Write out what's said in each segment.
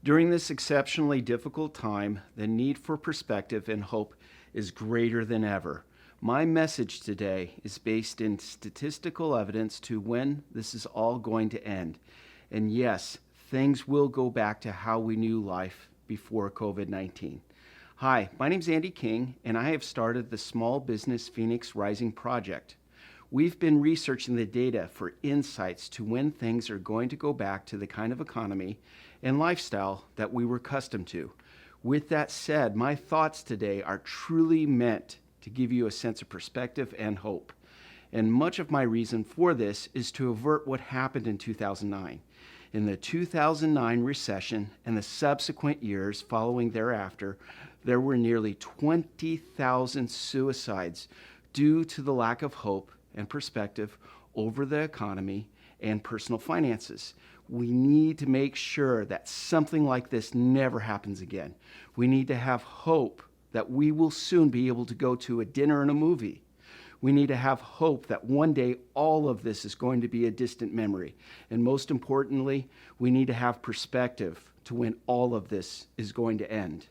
During this exceptionally difficult time, the need for perspective and hope is greater than ever. My message today is based in statistical evidence to when this is all going to end. And yes, things will go back to how we knew life before COVID-19. Hi, my name's Andy King, and I have started the Small Business Phoenix Rising Project. We've been researching the data for insights to when things are going to go back to the kind of economy and lifestyle that we were accustomed to. With that said, my thoughts today are truly meant to give you a sense of perspective and hope. And much of my reason for this is to avert what happened in 2009. In the 2009 recession and the subsequent years following thereafter, there were nearly 20,000 suicides due to the lack of hope and perspective over the economy and personal finances. We need to make sure that something like this never happens again. We need to have hope that we will soon be able to go to a dinner and a movie. We need to have hope that one day all of this is going to be a distant memory. And most importantly, we need to have perspective to when all of this is going to end.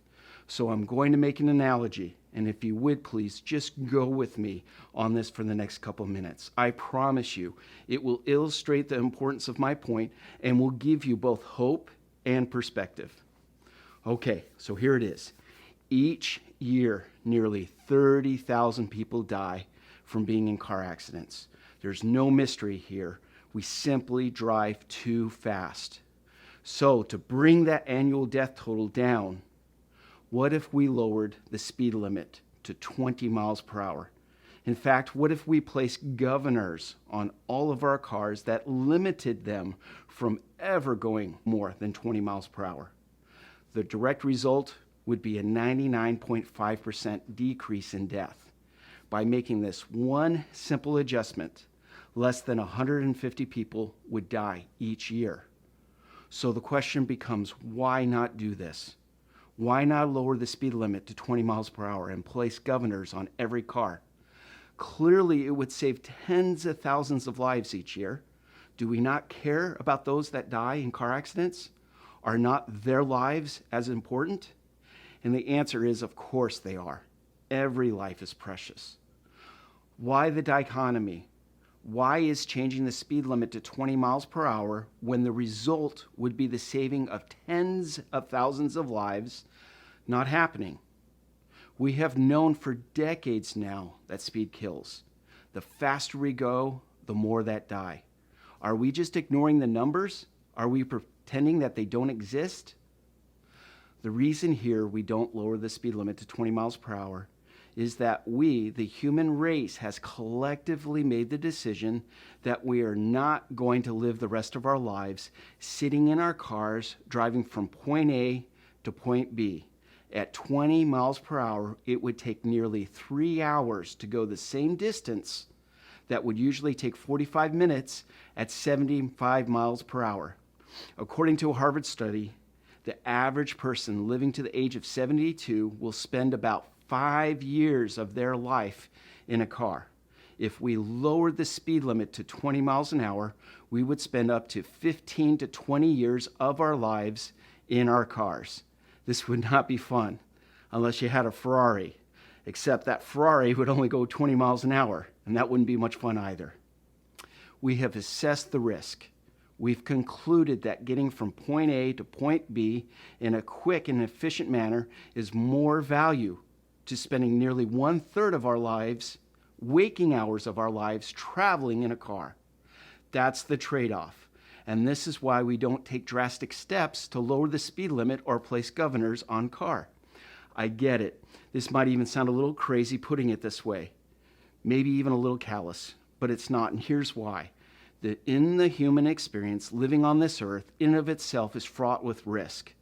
So I'm going to make an analogy, and if you would please just go with me on this for the next couple minutes. I promise you it will illustrate the importance of my point and will give you both hope and perspective. Okay, so here it is. Each year, nearly 30,000 people die from being in car accidents. There's no mystery here. We simply drive too fast. So to bring that annual death total down, what if we lowered the speed limit to 20 miles per hour? In fact, what if we placed governors on all of our cars that limited them from ever going more than 20 miles per hour? The direct result would be a 99.5% decrease in death. By making this one simple adjustment, less than 150 people would die each year. So the question becomes, why not do this? Why not lower the speed limit to 20 miles per hour and place governors on every car? Clearly, it would save tens of thousands of lives each year. Do we not care about those that die in car accidents? Are not their lives as important? And the answer is, of course they are. Every life is precious. Why the dichotomy? Why is changing the speed limit to 20 miles per hour when the result would be the saving of tens of thousands of lives not happening? We have known for decades now that speed kills. The faster we go, the more that die. Are we just ignoring the numbers? Are we pretending that they don't exist? The reason here we don't lower the speed limit to 20 miles per hour is that we, the human race, has collectively made the decision that we are not going to live the rest of our lives sitting in our cars, driving from point A to point B. At 20 miles per hour, it would take nearly 3 hours to go the same distance that would usually take 45 minutes at 75 miles per hour. According to a Harvard study, the average person living to the age of 72 will spend about 5 years of their life in a car. If we lowered the speed limit to 20 miles an hour, we would spend up to 15 to 20 years of our lives in our cars. This would not be fun unless you had a Ferrari, except that Ferrari would only go 20 miles an hour, and that wouldn't be much fun either. We have assessed the risk. We've concluded that getting from point A to point B in a quick and efficient manner is more value to spending nearly 1/3 of our lives, waking hours of our lives, traveling in a car. That's the trade-off. And this is why we don't take drastic steps to lower the speed limit or place governors on car. I get it. This might even sound a little crazy putting it this way. Maybe even a little callous, but it's not, and here's why. In the human experience, living on this earth in and of itself is fraught with risk.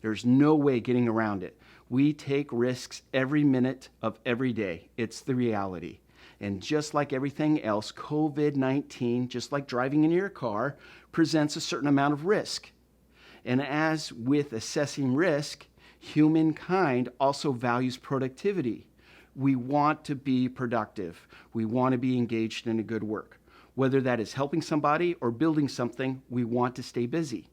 There's no way getting around it. We take risks every minute of every day. It's the reality. And just like everything else, COVID-19, just like driving in your car, presents a certain amount of risk. And as with assessing risk, humankind also values productivity. We want to be productive. We want to be engaged in a good work. Whether that is helping somebody or building something, we want to stay busy.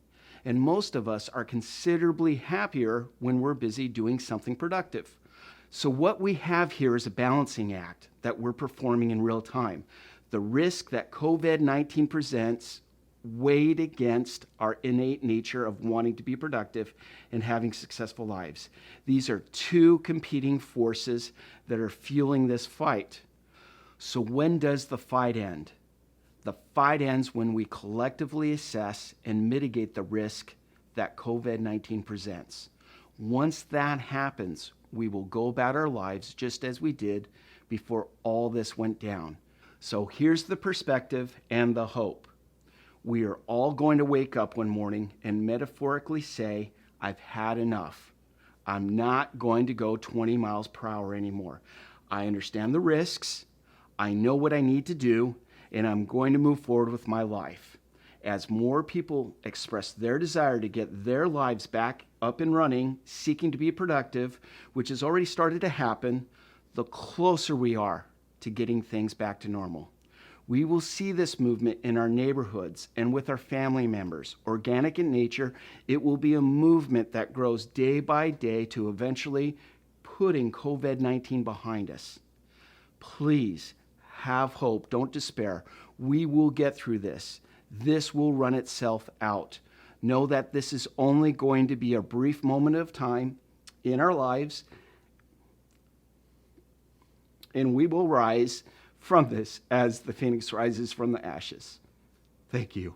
and most of us are considerably happier when we're busy doing something productive. So what we have here is a balancing act that we're performing in real time. The risk that COVID-19 presents weighed against our innate nature of wanting to be productive and having successful lives. These are two competing forces that are fueling this fight. So when does the fight end? The fight ends when we collectively assess and mitigate the risk that COVID-19 presents. Once that happens, we will go about our lives just as we did before all this went down. So here's the perspective and the hope. We are all going to wake up one morning and metaphorically say, I've had enough. I'm not going to go 20 miles per hour anymore. I understand the risks. I know what I need to do, and I'm going to move forward with my life. As more people express their desire to get their lives back up and running, seeking to be productive, which has already started to happen, the closer we are to getting things back to normal. We will see this movement in our neighborhoods and with our family members. Organic in nature, it will be a movement that grows day by day to eventually putting COVID-19 behind us. Please have hope. Don't despair. We will get through this. This will run itself out. Know that this is only going to be a brief moment of time in our lives, and we will rise from this as the phoenix rises from the ashes. Thank you.